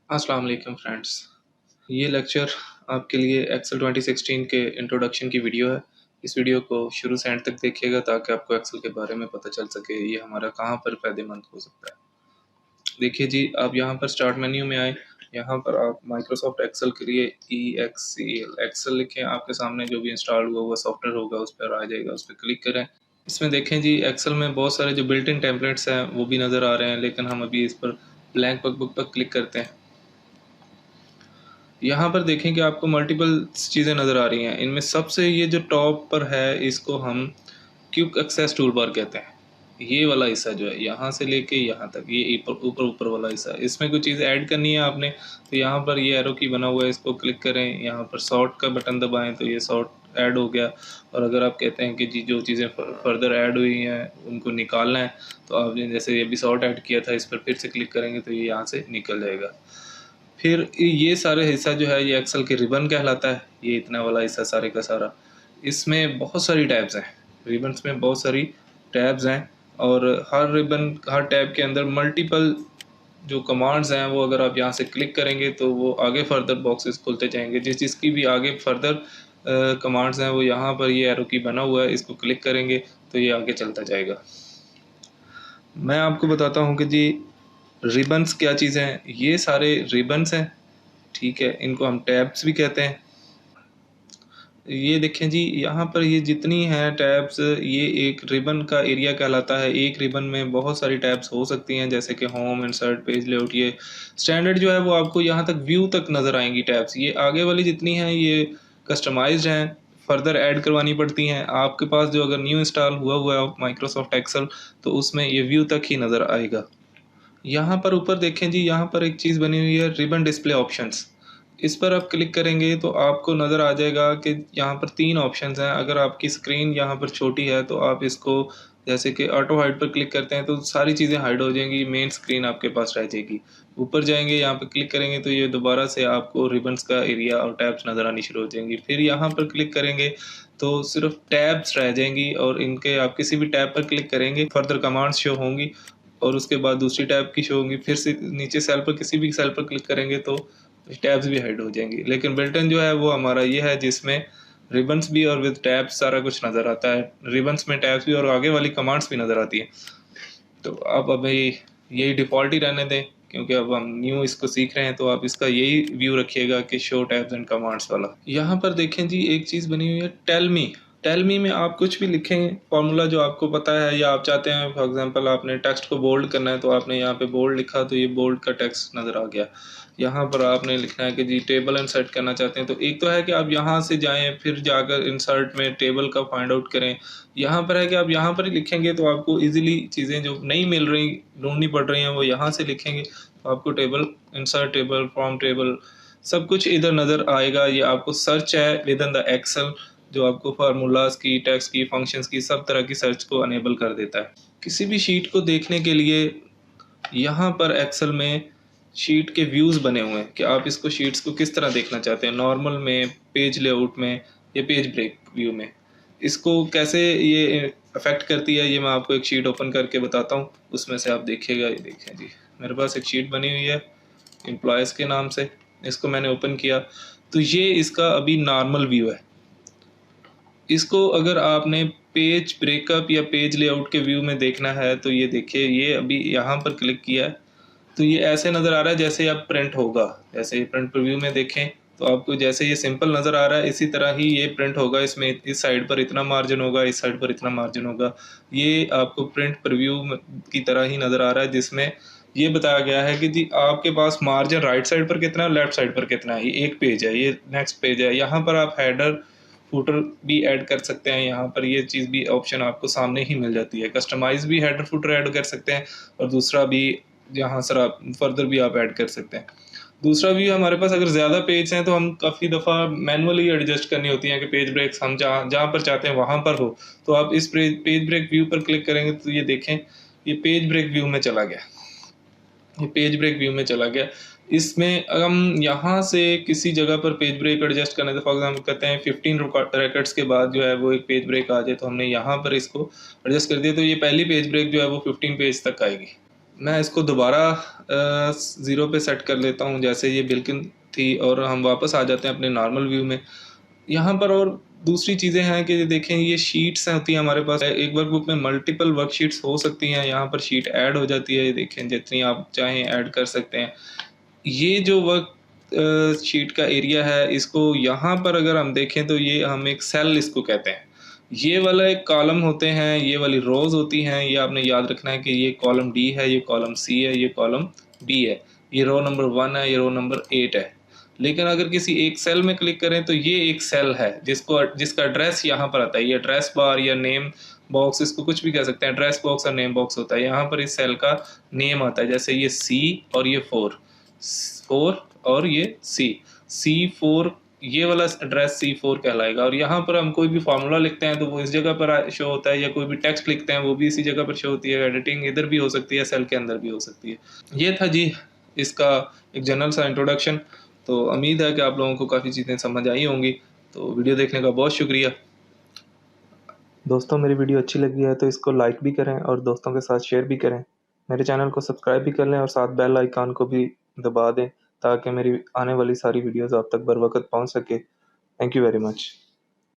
अस्सलाम वालेकुम फ्रेंड्स। ये लेक्चर आपके लिए एक्सेल 2016 के इंट्रोडक्शन की वीडियो है। इस वीडियो को शुरू से एंड तक देखिएगा ताकि आपको एक्सेल के बारे में पता चल सके ये हमारा कहाँ पर फ़ायदेमंद हो सकता है। देखिए जी, आप यहाँ पर स्टार्ट मेन्यू में आए, यहाँ पर आप माइक्रोसॉफ्ट एक्सेल के लिए EXCL एक्सेल लिखें, आपके सामने जो भी इंस्टॉल हुआ सॉफ्टवेयर होगा उस पर आ जाएगा, उस पर क्लिक करें। इसमें देखें जी, एक्सेल में बहुत सारे जो बिल्ट इन टेम्पलेट्स हैं वो भी नज़र आ रहे हैं, लेकिन हम अभी इस पर ब्लैंक वर्कबुक पर क्लिक करते हैं। यहाँ पर देखें कि आपको मल्टीपल चीज़ें नज़र आ रही हैं। इनमें सबसे ये जो टॉप पर है इसको हम क्विक एक्सेस टूल बार कहते हैं। ये वाला हिस्सा जो है यहाँ से लेके यहाँ तक, ये ऊपर ऊपर वाला हिस्सा, इसमें कोई चीज़ ऐड करनी है आपने तो यहाँ पर ये एरो की बना हुआ है, इसको क्लिक करें, यहाँ पर सॉर्ट का बटन दबाएं तो ये सॉर्ट ऐड हो गया। और अगर आप कहते हैं कि जी जो चीज़ें फर्दर ऐड हुई हैं उनको निकालना है तो आपने जैसे ये भी सॉर्ट ऐड किया था, इस पर फिर से क्लिक करेंगे तो ये यहाँ से निकल जाएगा। फिर ये सारे हिस्सा जो है ये एक्सेल के रिबन कहलाता है। ये इतना वाला हिस्सा सारे का सारा, इसमें बहुत सारी टैब्स हैं। रिबन्स में बहुत सारी टैब्स हैं और हर रिबन हर टैब के अंदर मल्टीपल जो कमांड्स हैं वो अगर आप यहाँ से क्लिक करेंगे तो वो आगे फर्दर बॉक्सेस खुलते जाएंगे। जिस जिसकी भी आगे फर्दर कमांड्स हैं वो यहाँ पर ये एरो की बना हुआ है, इसको क्लिक करेंगे तो ये आगे चलता जाएगा। मैं आपको बताता हूँ कि जी रिबन्स क्या चीज़ हैं। ये सारे रिबन्स हैं, ठीक है, इनको हम टैब्स भी कहते हैं। ये देखें जी, यहाँ पर ये जितनी हैं टैब्स, ये एक रिबन का एरिया कहलाता है। एक रिबन में बहुत सारी टैब्स हो सकती हैं, जैसे कि होम, इंसर्ट, पेज लेआउट। ये स्टैंडर्ड जो है वो आपको यहाँ तक व्यू तक नज़र आएंगी टैब्स। ये आगे वाली जितनी हैं ये कस्टमाइज्ड हैं, फर्दर ऐड करवानी पड़ती हैं। आपके पास जो अगर न्यू इंस्टॉल हुआ है माइक्रोसॉफ्ट एक्सेल तो उसमें ये व्यू तक ही नज़र आएगा। यहाँ पर ऊपर देखें जी, यहाँ पर एक चीज़ बनी हुई है, रिबन डिस्प्ले ऑप्शंस। इस पर आप क्लिक करेंगे तो आपको नज़र आ जाएगा कि यहाँ पर 3 ऑप्शंस हैं। अगर आपकी स्क्रीन यहाँ पर छोटी है तो आप इसको जैसे कि ऑटो हाइड पर क्लिक करते हैं तो सारी चीज़ें हाइड हो जाएंगी, मेन स्क्रीन आपके पास रह जाएगी। ऊपर जाएंगे, यहाँ पर क्लिक करेंगे तो ये दोबारा से आपको रिबन्स का एरिया और टैब्स नज़र आनी शुरू हो जाएंगी। फिर यहाँ पर क्लिक करेंगे तो सिर्फ टैब्स रह जाएंगी और इनके आप किसी भी टैब पर क्लिक करेंगे फर्दर कमांड्स शो होंगी और उसके बाद दूसरी टैब की शो होंगी। फिर से नीचे सेल पर किसी भी सेल पर क्लिक करेंगे तो टैब्स भी हाइड हो जाएंगी। लेकिन बिल्टन जो है वो हमारा ये है जिसमें रिबन्स भी और विद टैब्स सारा कुछ नज़र आता है। रिबन्स में टैब्स भी और आगे वाली कमांड्स भी नज़र आती हैं। तो आप अभी यही डिफ़ॉल्ट ही रहने दें क्योंकि अब हम न्यू इसको सीख रहे हैं, तो आप इसका यही व्यू रखिएगा कि शो टैब्स एंड कमांड्स वाला। यहाँ पर देखें जी, एक चीज़ बनी हुई है टेल मी में आप कुछ भी लिखें फार्मूला जो आपको पता है या आप चाहते हैं। फॉर एग्जांपल आपने टेक्स्ट को बोल्ड करना है तो आपने यहाँ पे बोल्ड लिखा तो ये बोल्ड का टेक्स्ट नज़र आ गया। यहाँ पर आपने लिखना है कि जी टेबल इंसर्ट करना चाहते हैं तो एक तो है कि आप यहाँ से जाएं फिर जाकर इंसर्ट में टेबल का फाइंड आउट करें। यहाँ पर है कि आप यहाँ पर ही लिखेंगे तो आपको इजीली चीज़ें जो नहीं मिल रही ढूंढनी पड़ रही हैं वो यहाँ से लिखेंगे तो आपको table, insert table, from table सब कुछ इधर नज़र आएगा। ये आपको सर्च है विद इन द एक्सेल जो आपको फार्मूलाज की, टेक्स्ट की, फंक्शंस की सब तरह की सर्च को अनेबल कर देता है। किसी भी शीट को देखने के लिए यहाँ पर एक्सेल में शीट के व्यूज़ बने हुए हैं कि आप इसको शीट्स को किस तरह देखना चाहते हैं, नॉर्मल में, पेज लेआउट में या पेज ब्रेक व्यू में। इसको कैसे ये अफेक्ट करती है ये मैं आपको एक शीट ओपन करके बताता हूँ, उसमें से आप देखिएगा। ये देखें जी, मेरे पास एक शीट बनी हुई है एम्प्लॉयज़ के नाम से, इसको मैंने ओपन किया तो ये इसका अभी नॉर्मल व्यू है। इसको अगर आपने पेज ब्रेकअप या पेज लेआउट के व्यू में देखना है तो ये देखिए, ये अभी यहाँ पर क्लिक किया है तो ये ऐसे नज़र आ रहा है जैसे अब प्रिंट होगा। जैसे ये प्रिंट प्रीव्यू में देखें तो आपको जैसे ये सिंपल नज़र आ रहा है इसी तरह ही ये प्रिंट होगा। इसमें इस साइड पर इतना मार्जिन होगा, इस साइड पर इतना मार्जिन होगा। ये आपको प्रिंट प्रीव्यू की तरह ही नज़र आ रहा है जिसमें ये बताया गया है कि जी आपके पास मार्जिन राइट साइड पर कितना है, लेफ्ट साइड पर कितना है। ये एक पेज है, ये नेक्स्ट पेज है। यहाँ पर आप हेडर फुटर भी ऐड कर सकते हैं। यहाँ पर ये चीज़ भी ऑप्शन आपको सामने ही मिल जाती है। कस्टमाइज भी हेडर फुटर ऐड कर सकते हैं और दूसरा भी यहाँ सर आप फर्दर भी आप ऐड कर सकते हैं। दूसरा भी हमारे पास अगर ज़्यादा पेज हैं तो हम काफ़ी दफ़ा मैनुअली एडजस्ट करनी होती हैं कि पेज ब्रेक्स हम जहाँ जहाँ पर चाहते हैं वहाँ पर हो। तो आप इस पेज ब्रेक व्यू पर क्लिक करेंगे तो ये देखें, ये पेज ब्रेक व्यू में चला गया। ये पेज ब्रेक व्यू में चला गया। इसमें हम यहाँ से किसी जगह पर पेज ब्रेक एडजस्ट करने तो फॉर एग्जाम्पल कहते हैं 15 रैकेट्स के बाद जो है वो एक पेज ब्रेक आ जाए तो हमने यहाँ पर इसको एडजस्ट कर दिया तो ये पहली पेज ब्रेक जो है वो 15 पेज तक आएगी। मैं इसको दोबारा 0 पे सेट कर लेता हूँ जैसे ये बिल्कुल थी, और हम वापस आ जाते हैं अपने नॉर्मल व्यू में। यहाँ पर और दूसरी चीज़ें हैं कि देखें, ये शीट्स होती हैं हमारे पास। एक वर्कबुक में मल्टीपल वर्कशीट्स हो सकती हैं, यहाँ पर शीट ऐड हो जाती है। ये देखें, जितनी आप चाहें ऐड कर सकते हैं। ये जो वर्क शीट का एरिया है, इसको यहाँ पर अगर हम देखें तो ये हम एक सेल इसको कहते हैं। ये वाला एक कॉलम होते हैं, ये वाली रोज होती हैं। ये आपने याद रखना है कि ये कॉलम डी है, ये कॉलम सी है, ये कॉलम बी है, ये रो नंबर 1 है, ये रो नंबर 8 है। लेकिन अगर किसी एक सेल में क्लिक करें तो ये एक सेल है जिसका एड्रेस यहाँ पर आता है। ये एड्रेस बार या नेम बॉक्स, इसको कुछ भी कह सकते हैं। एड्रेस बॉक्स और नेम बॉक्स होता है। यहाँ पर इस सेल का नेम आता है, जैसे ये सी और ये 4 और ये C4, ये वाला एड्रेस C4 कहलाएगा। और यहाँ पर हम कोई भी फार्मूला लिखते हैं तो वो इस जगह पर शो होता है, या कोई भी टेक्स्ट लिखते हैं वो भी इसी जगह पर शो होती है। एडिटिंग इधर भी हो सकती है, सेल के अंदर भी हो सकती है। ये था जी इसका एक जनरल सा इंट्रोडक्शन। तो उम्मीद है कि आप लोगों को काफ़ी चीज़ें समझ आई होंगी। तो वीडियो देखने का बहुत शुक्रिया। दोस्तों, मेरी वीडियो अच्छी लगी है तो इसको लाइक भी करें और दोस्तों के साथ शेयर भी करें। मेरे चैनल को सब्सक्राइब भी कर लें और साथ बेल आइकन को भी दबा दें ताकि मेरी आने वाली सारी वीडियोस आप तक बर वक्त पहुंच सके। Thank you very much.